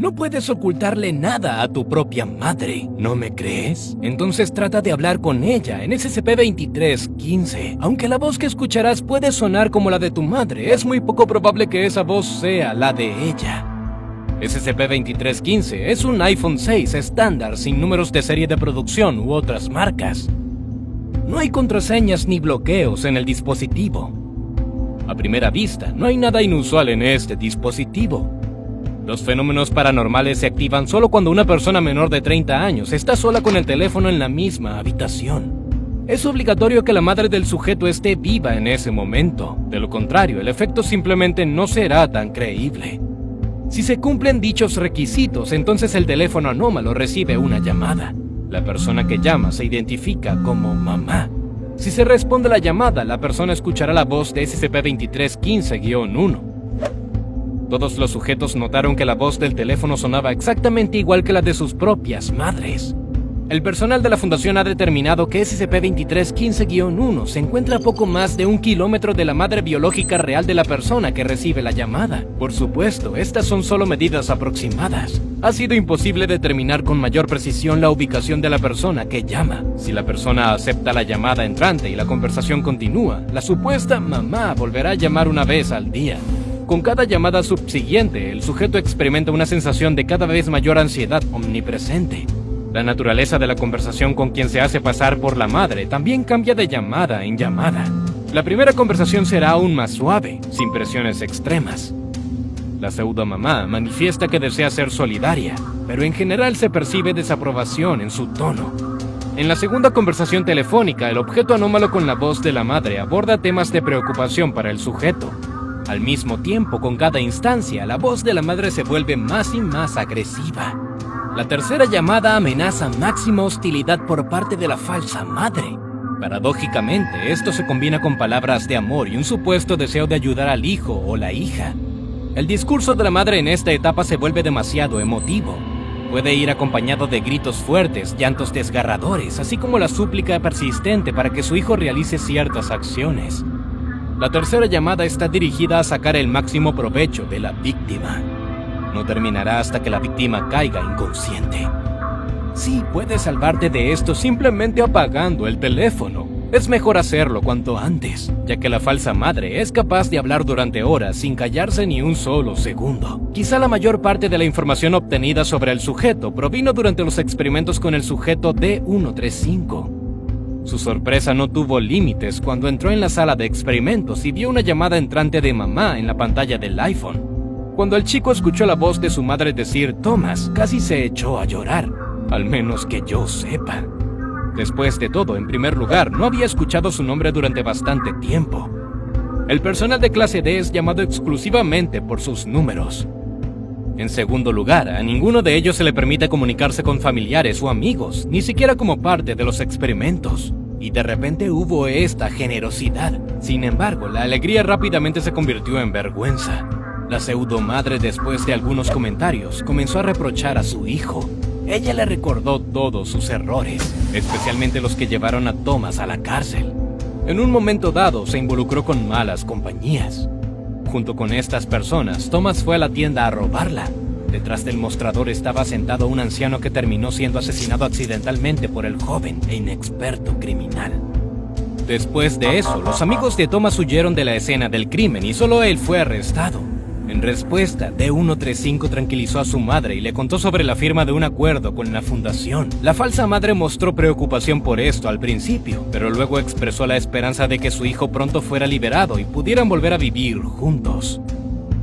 No puedes ocultarle nada a tu propia madre, ¿no me crees? Entonces trata de hablar con ella en SCP-2315. Aunque la voz que escucharás puede sonar como la de tu madre, es muy poco probable que esa voz sea la de ella. SCP-2315 es un iPhone 6 estándar sin números de serie de producción u otras marcas. No hay contraseñas ni bloqueos en el dispositivo. A primera vista, no hay nada inusual en este dispositivo. Los fenómenos paranormales se activan solo cuando una persona menor de 30 años está sola con el teléfono en la misma habitación. Es obligatorio que la madre del sujeto esté viva en ese momento. De lo contrario, el efecto simplemente no será tan creíble. Si se cumplen dichos requisitos, entonces el teléfono anómalo recibe una llamada. La persona que llama se identifica como mamá. Si se responde la llamada, la persona escuchará la voz de SCP-2315-1. Todos los sujetos notaron que la voz del teléfono sonaba exactamente igual que la de sus propias madres. El personal de la fundación ha determinado que SCP-2315-1 se encuentra a poco más de 1 kilómetro de la madre biológica real de la persona que recibe la llamada. Por supuesto, estas son solo medidas aproximadas. Ha sido imposible determinar con mayor precisión la ubicación de la persona que llama. Si la persona acepta la llamada entrante y la conversación continúa, la supuesta mamá volverá a llamar una vez al día. Con cada llamada subsiguiente, el sujeto experimenta una sensación de cada vez mayor ansiedad omnipresente. La naturaleza de la conversación con quien se hace pasar por la madre también cambia de llamada en llamada. La primera conversación será aún más suave, sin presiones extremas. La pseudomamá manifiesta que desea ser solidaria, pero en general se percibe desaprobación en su tono. En la segunda conversación telefónica, el objeto anómalo con la voz de la madre aborda temas de preocupación para el sujeto. Al mismo tiempo, con cada instancia, la voz de la madre se vuelve más y más agresiva. La tercera llamada amenaza máxima hostilidad por parte de la falsa madre. Paradójicamente, esto se combina con palabras de amor y un supuesto deseo de ayudar al hijo o la hija. El discurso de la madre en esta etapa se vuelve demasiado emotivo. Puede ir acompañado de gritos fuertes, llantos desgarradores, así como la súplica persistente para que su hijo realice ciertas acciones. La tercera llamada está dirigida a sacar el máximo provecho de la víctima. No terminará hasta que la víctima caiga inconsciente. Sí, puedes salvarte de esto simplemente apagando el teléfono. Es mejor hacerlo cuanto antes, ya que la falsa madre es capaz de hablar durante horas sin callarse ni un solo segundo. Quizá la mayor parte de la información obtenida sobre el sujeto provino durante los experimentos con el sujeto D135. Su sorpresa no tuvo límites cuando entró en la sala de experimentos y vio una llamada entrante de mamá en la pantalla del iPhone. Cuando el chico escuchó la voz de su madre decir Thomas, casi se echó a llorar, al menos que yo sepa. Después de todo, en primer lugar, no había escuchado su nombre durante bastante tiempo. El personal de clase D es llamado exclusivamente por sus números. En segundo lugar, a ninguno de ellos se le permite comunicarse con familiares o amigos, ni siquiera como parte de los experimentos. Y de repente hubo esta generosidad. Sin embargo, la alegría rápidamente se convirtió en vergüenza. La pseudomadre, después de algunos comentarios, comenzó a reprochar a su hijo. Ella le recordó todos sus errores, especialmente los que llevaron a Thomas a la cárcel. En un momento dado, se involucró con malas compañías. Junto con estas personas, Thomas fue a la tienda a robarla. Detrás del mostrador estaba sentado un anciano que terminó siendo asesinado accidentalmente por el joven e inexperto criminal. Después de eso, los amigos de Thomas huyeron de la escena del crimen y solo él fue arrestado. En respuesta, D135 tranquilizó a su madre y le contó sobre la firma de un acuerdo con la fundación. La falsa madre mostró preocupación por esto al principio, pero luego expresó la esperanza de que su hijo pronto fuera liberado y pudieran volver a vivir juntos.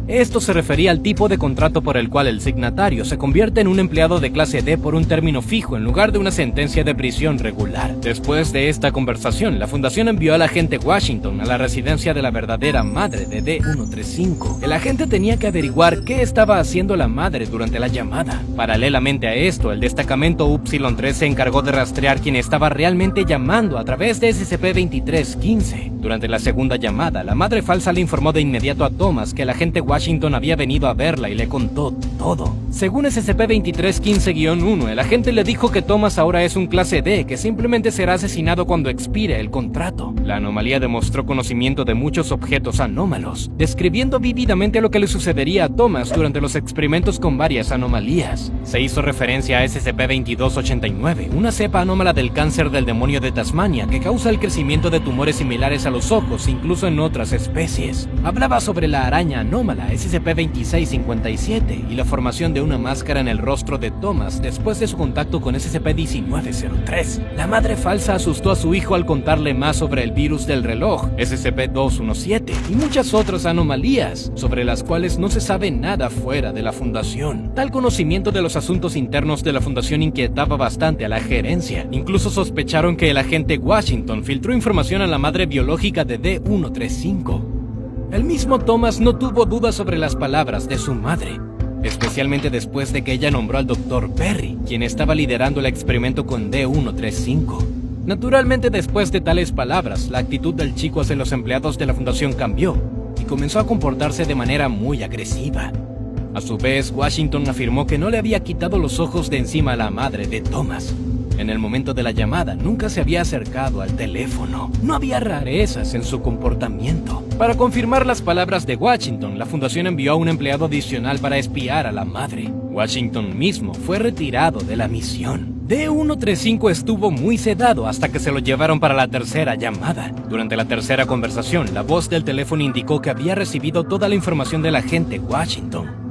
Esto se refería al tipo de contrato por el cual el signatario se convierte en un empleado de clase D por un término fijo en lugar de una sentencia de prisión regular. Después de esta conversación, la fundación envió al agente Washington a la residencia de la verdadera madre de D135. El agente tenía que averiguar qué estaba haciendo la madre durante la llamada. Paralelamente a esto, el destacamento Upsilon-3 se encargó de rastrear quién estaba realmente llamando a través de SCP-2315. Durante la segunda llamada, la madre falsa le informó de inmediato a Thomas que el agente Washington Washington había venido a verla y le contó todo. Según SCP-2315-1, el agente le dijo que Thomas ahora es un clase D que simplemente será asesinado cuando expire el contrato. La anomalía demostró conocimiento de muchos objetos anómalos, describiendo vívidamente lo que le sucedería a Thomas durante los experimentos con varias anomalías. Se hizo referencia a SCP-2289, una cepa anómala del cáncer del demonio de Tasmania que causa el crecimiento de tumores similares a los ojos, incluso en otras especies. Hablaba sobre la araña anómala SCP-2657 y la formación de una máscara en el rostro de Thomas después de su contacto con SCP-1903. La madre falsa asustó a su hijo al contarle más sobre el virus del reloj, SCP-217, y muchas otras anomalías, sobre las cuales no se sabe nada fuera de la Fundación. Tal conocimiento de los asuntos internos de la Fundación inquietaba bastante a la gerencia. Incluso sospecharon que el agente Washington filtró información a la madre biológica de D-135. El mismo Thomas no tuvo dudas sobre las palabras de su madre, especialmente después de que ella nombró al Dr. Perry, quien estaba liderando el experimento con D-135. Naturalmente, después de tales palabras, la actitud del chico hacia los empleados de la Fundación cambió y comenzó a comportarse de manera muy agresiva. A su vez, Washington afirmó que no le había quitado los ojos de encima a la madre de Thomas. En el momento de la llamada, nunca se había acercado al teléfono. No había rarezas en su comportamiento. Para confirmar las palabras de Washington, la Fundación envió a un empleado adicional para espiar a la madre. Washington mismo fue retirado de la misión. D-135 estuvo muy sedado hasta que se lo llevaron para la tercera llamada. Durante la tercera conversación, la voz del teléfono indicó que había recibido toda la información del agente Washington.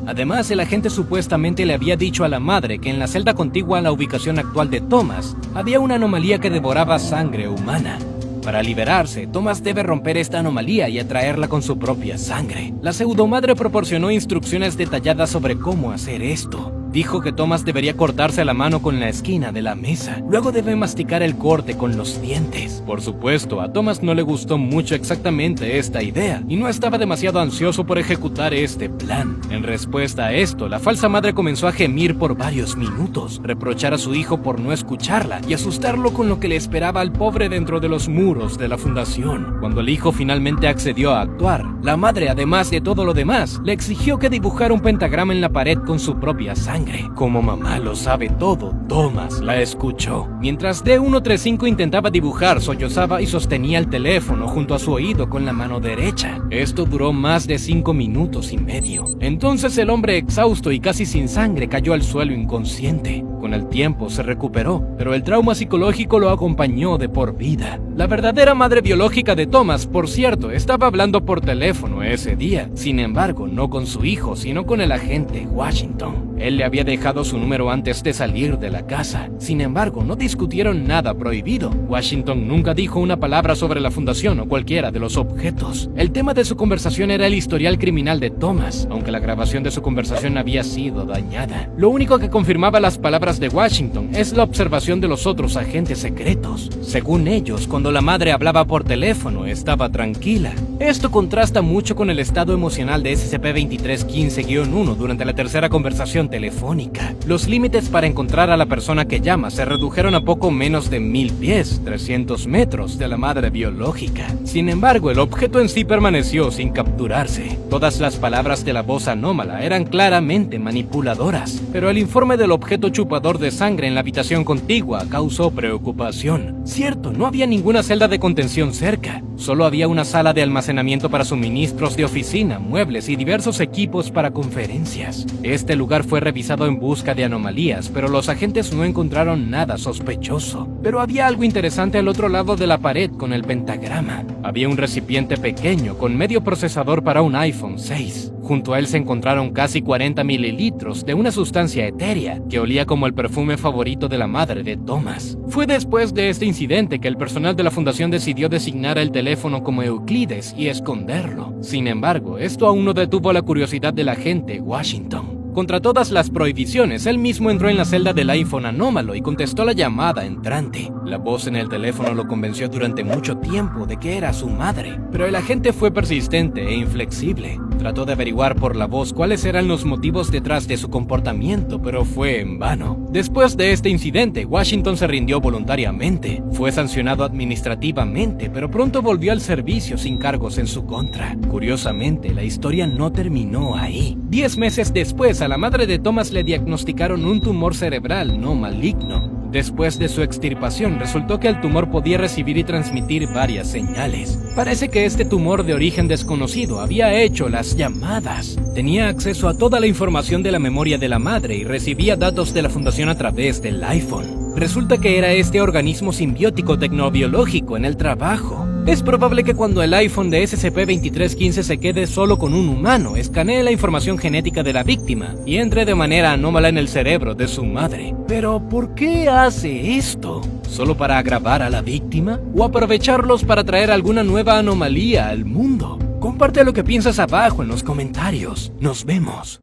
Además, el agente supuestamente le había dicho a la madre que en la celda contigua a la ubicación actual de Thomas había una anomalía que devoraba sangre humana. Para liberarse, Thomas debe romper esta anomalía y atraerla con su propia sangre. La pseudomadre proporcionó instrucciones detalladas sobre cómo hacer esto. Dijo que Thomas debería cortarse la mano con la esquina de la mesa. Luego debe masticar el corte con los dientes. Por supuesto, a Thomas no le gustó mucho exactamente esta idea y no estaba demasiado ansioso por ejecutar este plan. En respuesta a esto, la falsa madre comenzó a gemir por varios minutos, reprochar a su hijo por no escucharla y asustarlo con lo que le esperaba al pobre dentro de los muros de la Fundación. Cuando el hijo finalmente accedió a actuar, la madre, además de todo lo demás, le exigió que dibujara un pentagrama en la pared con su propia sangre. Como mamá lo sabe todo, Thomas la escuchó. Mientras D-135 intentaba dibujar, sollozaba y sostenía el teléfono junto a su oído con la mano derecha. Esto duró más de 5 minutos y medio. Entonces el hombre, exhausto y casi sin sangre, cayó al suelo inconsciente. Con el tiempo se recuperó, pero el trauma psicológico lo acompañó de por vida. La verdadera madre biológica de Thomas, por cierto, estaba hablando por teléfono ese día. Sin embargo, no con su hijo, sino con el agente Washington. Él le había dejado su número antes de salir de la casa. Sin embargo, no discutieron nada prohibido. Washington nunca dijo una palabra sobre la Fundación o cualquiera de los objetos. El tema de su conversación era el historial criminal de Thomas, aunque la grabación de su conversación había sido dañada. Lo único que confirmaba las palabras de Washington es la observación de los otros agentes secretos. Según ellos, cuando la madre hablaba por teléfono, estaba tranquila. Esto contrasta mucho con el estado emocional de SCP-2315-1 durante la tercera conversación telefónica. Los límites para encontrar a la persona que llama se redujeron a poco menos de 1000 pies, 300 metros de la madre biológica. Sin embargo, el objeto en sí permaneció sin capturarse. Todas las palabras de la voz anómala eran claramente manipuladoras, pero el informe del objeto chupador de sangre en la habitación contigua causó preocupación. Cierto, no había ninguna celda de contención cerca. Solo había una sala de almacenamiento para suministros de oficina, muebles y diversos equipos para conferencias. Este lugar fue revisado en busca de anomalías, pero los agentes no encontraron nada sospechoso. Pero había algo interesante al otro lado de la pared con el pentagrama. Había un recipiente pequeño con medio procesador para un iPhone 6. Junto a él se encontraron casi 40 mililitros de una sustancia etérea que olía como el perfume favorito de la madre de Thomas. Fue después de este incidente que el personal de la Fundación decidió designar el teléfono como Euclides y esconderlo. Sin embargo, esto aún no detuvo la curiosidad del agente Washington. Contra todas las prohibiciones, él mismo entró en la celda del iPhone anómalo y contestó la llamada entrante. La voz en el teléfono lo convenció durante mucho tiempo de que era su madre, pero el agente fue persistente e inflexible. Trató de averiguar por la voz cuáles eran los motivos detrás de su comportamiento, pero fue en vano. Después de este incidente, Washington se rindió voluntariamente. Fue sancionado administrativamente, pero pronto volvió al servicio sin cargos en su contra. Curiosamente, la historia no terminó ahí. 10 meses después, a la madre de Thomas le diagnosticaron un tumor cerebral no maligno. Después de su extirpación, resultó que el tumor podía recibir y transmitir varias señales. Parece que este tumor de origen desconocido había hecho las llamadas. Tenía acceso a toda la información de la memoria de la madre y recibía datos de la fundación a través del iPhone. Resulta que era este organismo simbiótico tecnobiológico en el trabajo. Es probable que cuando el iPhone de SCP-2315 se quede solo con un humano, escanee la información genética de la víctima y entre de manera anómala en el cerebro de su madre. Pero, ¿por qué hace esto? ¿Solo para agravar a la víctima? ¿O aprovecharlos para traer alguna nueva anomalía al mundo? Comparte lo que piensas abajo en los comentarios. Nos vemos.